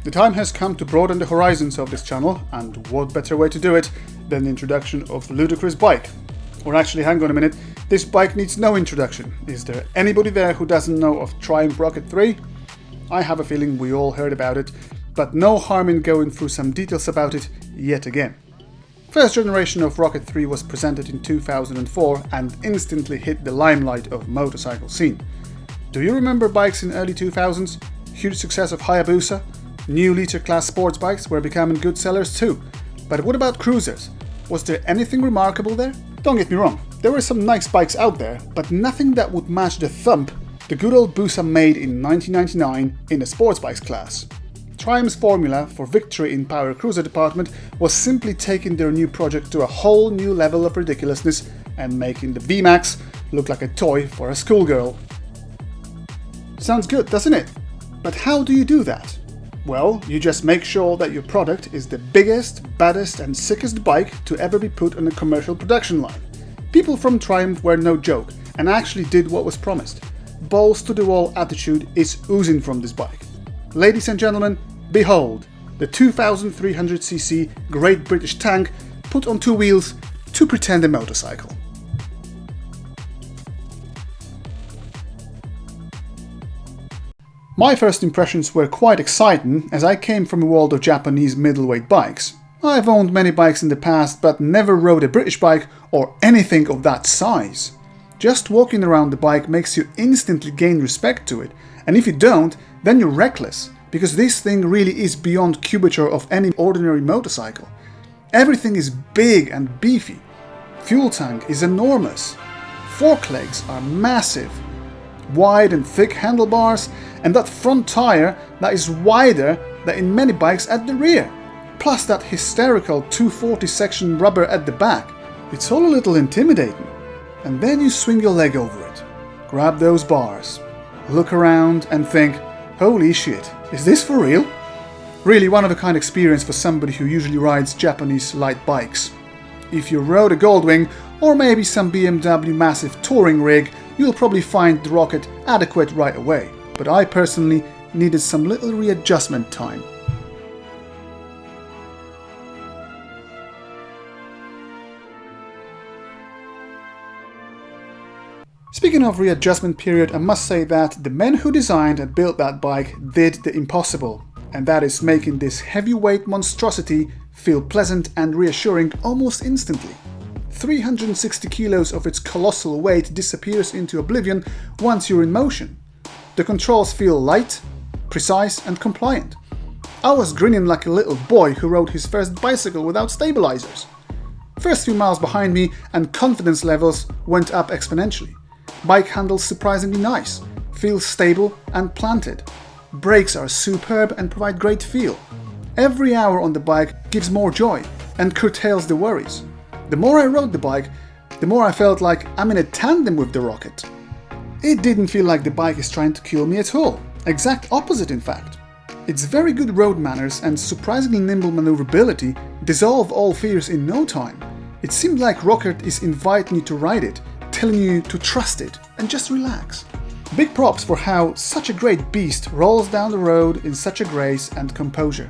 The time has come to broaden the horizons of this channel, and what better way to do it than the introduction of the ludicrous bike. Or actually, hang on a minute, this bike needs no introduction. Is there anybody there who doesn't know of Triumph Rocket 3? I have a feeling we all heard about it, but no harm in going through some details about it yet again. First generation of Rocket 3 was presented in 2004 and instantly hit the limelight of motorcycle scene. Do you remember bikes in early 2000s? Huge success of Hayabusa? New liter class sports bikes were becoming good sellers too. But what about cruisers? Was there anything remarkable there? Don't get me wrong, there were some nice bikes out there, but nothing that would match the thump the good old Busa made in 1999 in the sports bikes class. Triumph's formula for victory in power cruiser department was simply taking their new project to a whole new level of ridiculousness and making the VMAX look like a toy for a schoolgirl. Sounds good, doesn't it? But how do you do that? Well, you just make sure that your product is the biggest, baddest and sickest bike to ever be put on a commercial production line. People from Triumph were no joke and actually did what was promised. Balls to the wall attitude is oozing from this bike. Ladies and gentlemen, behold, the 2300cc Great British Tank put on two wheels to pretend a motorcycle. My first impressions were quite exciting, as I came from a world of Japanese middleweight bikes. I've owned many bikes in the past, but never rode a British bike or anything of that size. Just walking around the bike makes you instantly gain respect to it, and if you don't, then you're reckless, because this thing really is beyond cubature of any ordinary motorcycle. Everything is big and beefy. Fuel tank is enormous. Fork legs are massive. Wide and thick handlebars, and that front tire that is wider than in many bikes at the rear. Plus that hysterical 240 section rubber at the back. It's all a little intimidating. And then you swing your leg over it. Grab those bars. Look around and think, holy shit, is this for real? Really one of a kind experience for somebody who usually rides Japanese light bikes. If you rode a Goldwing or maybe some BMW massive touring rig, you'll probably find the Rocket adequate right away, but I personally needed some little readjustment time. Speaking of readjustment period, I must say that the men who designed and built that bike did the impossible, and that is making this heavyweight monstrosity feel pleasant and reassuring almost instantly. 360 kilos of its colossal weight disappears into oblivion once you're in motion. The controls feel light, precise and compliant. I was grinning like a little boy who rode his first bicycle without stabilizers. First few miles behind me and confidence levels went up exponentially. Bike handles surprisingly nice, feels stable and planted. Brakes are superb and provide great feel. Every hour on the bike gives more joy and curtails the worries. The more I rode the bike, the more I felt like I'm in a tandem with the Rocket. It didn't feel like the bike is trying to kill me at all. Exact opposite, in fact. Its very good road manners and surprisingly nimble maneuverability dissolve all fears in no time. It seemed like Rocket is inviting you to ride it, telling you to trust it and just relax. Big props for how such a great beast rolls down the road in such a grace and composure.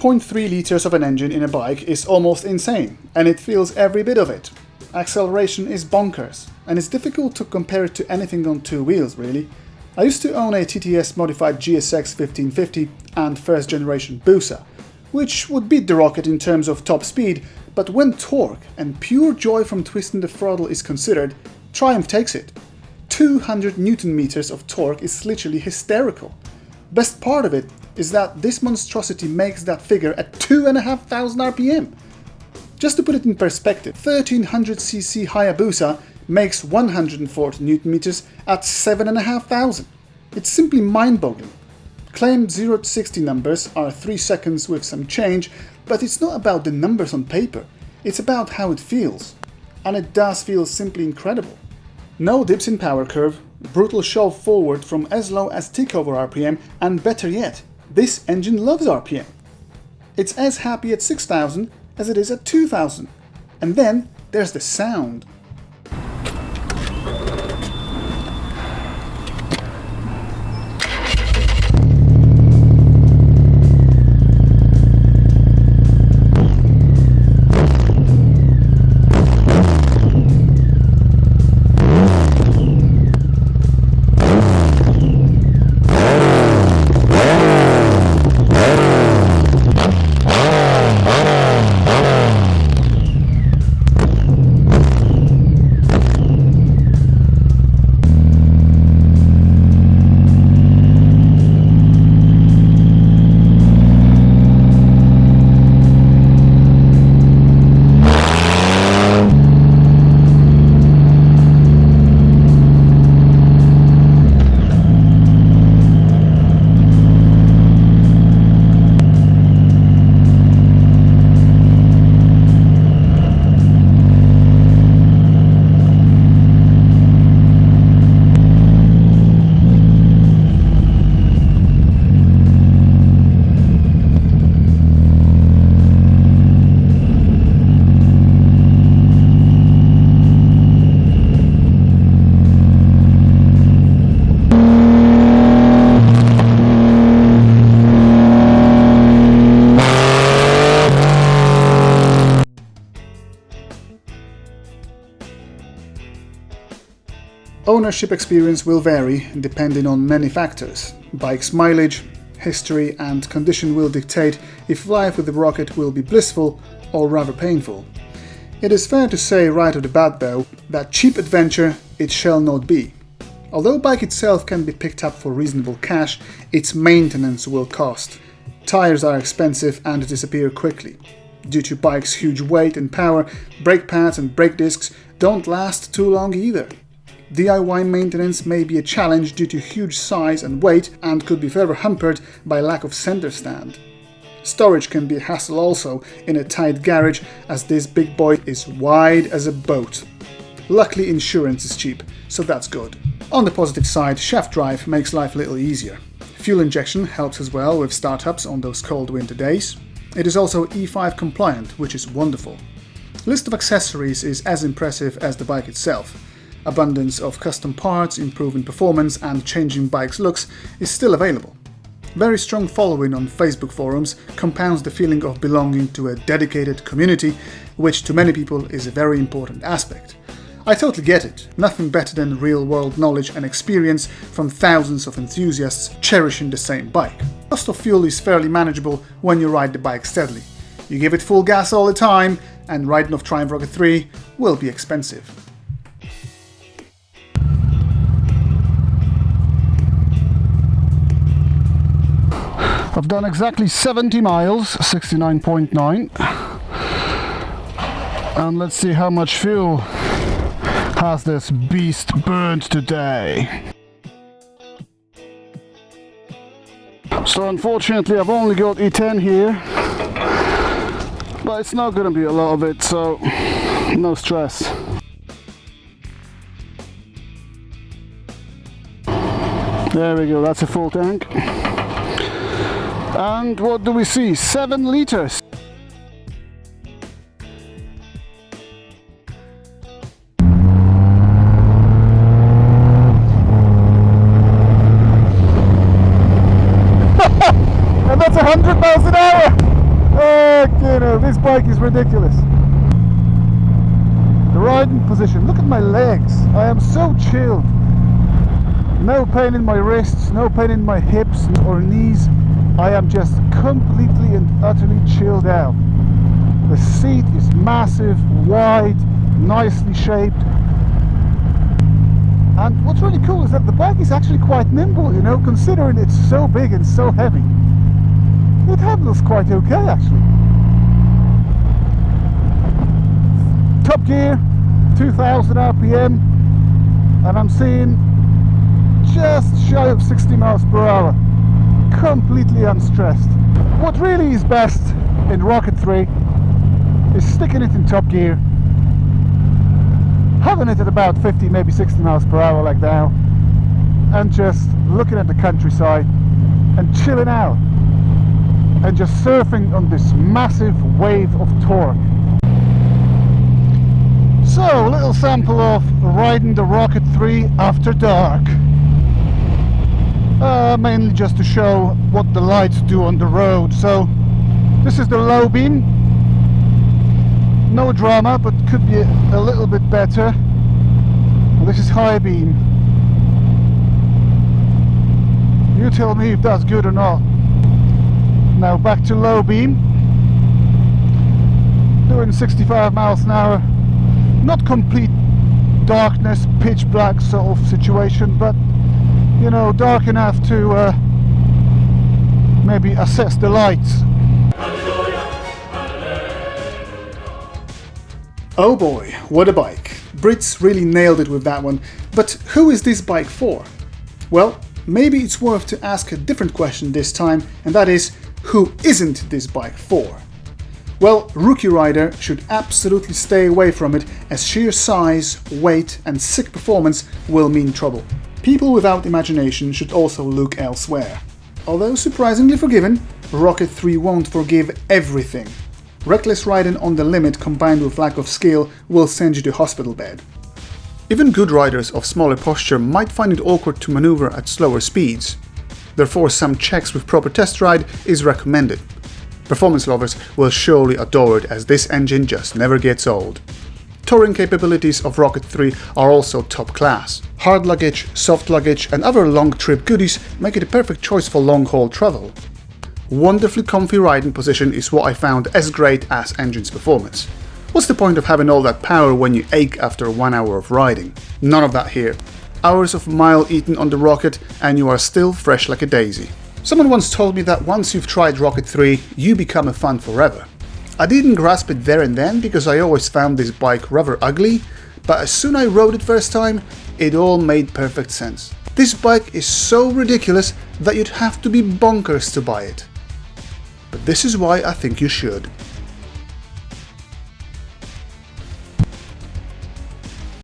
2.3 liters of an engine in a bike is almost insane, and it feels every bit of it. Acceleration is bonkers, and it's difficult to compare it to anything on two wheels, really. I used to own a TTS modified GSX 1550 and first generation Busa, which would beat the Rocket in terms of top speed, but when torque and pure joy from twisting the throttle is considered, Triumph takes it. 200 Newton meters of torque is literally hysterical. Best part of it is that this monstrosity makes that figure at 2,500 RPM. Just to put it in perspective, 1300cc Hayabusa makes 140 Newton meters at 7,500. It's simply mind-boggling. Claimed 0 to 60 numbers are 3 seconds with some change, but it's not about the numbers on paper, it's about how it feels. And it does feel simply incredible. No dips in power curve, brutal shove forward from as low as tick over RPM, and better yet, this engine loves RPM. It's as happy at 6,000 as it is at 2,000. And then there's the sound. Ownership experience will vary depending on many factors. Bike's mileage, history and condition will dictate if life with the Rocket will be blissful or rather painful. It is fair to say right off the bat though, that cheap adventure it shall not be. Although bike itself can be picked up for reasonable cash, its maintenance will cost. Tires are expensive and disappear quickly. Due to bike's huge weight and power, brake pads and brake discs don't last too long either. DIY maintenance may be a challenge due to huge size and weight and could be further hampered by lack of center stand. Storage can be a hassle also in a tight garage, as this big boy is wide as a boat. Luckily insurance is cheap, so that's good. On the positive side, shaft drive makes life a little easier. Fuel injection helps as well with startups on those cold winter days. It is also E5 compliant, which is wonderful. List of accessories is as impressive as the bike itself. Abundance of custom parts, improving performance and changing bike's looks is still available. Very strong following on Facebook forums compounds the feeling of belonging to a dedicated community, which to many people is a very important aspect. I totally get it, nothing better than real-world knowledge and experience from thousands of enthusiasts cherishing the same bike. Cost of fuel is fairly manageable when you ride the bike steadily. You give it full gas all the time, and riding off Triumph Rocket 3 will be expensive. I've done exactly 70 miles, 69.9, and let's see how much fuel has this beast burned today. So unfortunately I've only got E10 here, but it's not going to be a lot of it, so no stress. There we go, that's a full tank. And what do we see? 7 liters. And that's 100 miles an hour. This bike is ridiculous. The riding position, look at my legs. I am so chilled. No pain in my wrists, no pain in my hips or knees. I am just completely and utterly chilled out. The seat is massive, wide, nicely shaped. And what's really cool is that the bike is actually quite nimble, you know, considering it's so big and so heavy. It handles quite okay actually. Top gear, 2000 RPM, and I'm seeing just shy of 60 miles per hour. Completely unstressed. What really is best in Rocket 3 is sticking it in top gear, having it at about 50, maybe 60 miles per hour like now, and just looking at the countryside and chilling out and just surfing on this massive wave of torque. So, a little sample of riding the Rocket 3 after dark. Mainly just to show what the lights do on the road. So, this is the low beam. No drama, but could be a little bit better. Well, this is high beam. You tell me if that's good or not. Now back to low beam. Doing 65 miles an hour. Not complete darkness, pitch black sort of situation, but you know, dark enough to maybe assess the lights. Oh boy, what a bike. Brits really nailed it with that one. But who is this bike for? Well, maybe it's worth to ask a different question this time, and that is, who isn't this bike for? Well, rookie rider should absolutely stay away from it, as sheer size, weight and sick performance will mean trouble. People without imagination should also look elsewhere. Although surprisingly forgiving, Rocket 3 won't forgive everything. Reckless riding on the limit combined with lack of skill will send you to hospital bed. Even good riders of smaller posture might find it awkward to maneuver at slower speeds. Therefore, some checks with proper test ride is recommended. Performance lovers will surely adore it, as this engine just never gets old. Touring capabilities of Rocket 3 are also top class. Hard luggage, soft luggage and other long trip goodies make it a perfect choice for long haul travel. Wonderfully comfy riding position is what I found as great as engine's performance. What's the point of having all that power when you ache after 1 hour of riding? None of that here. Hours of mile eaten on the Rocket and you are still fresh like a daisy. Someone once told me that once you've tried Rocket 3, you become a fan forever. I didn't grasp it there and then because I always found this bike rather ugly, but as soon as I rode it first time, it all made perfect sense. This bike is so ridiculous that you'd have to be bonkers to buy it. But this is why I think you should.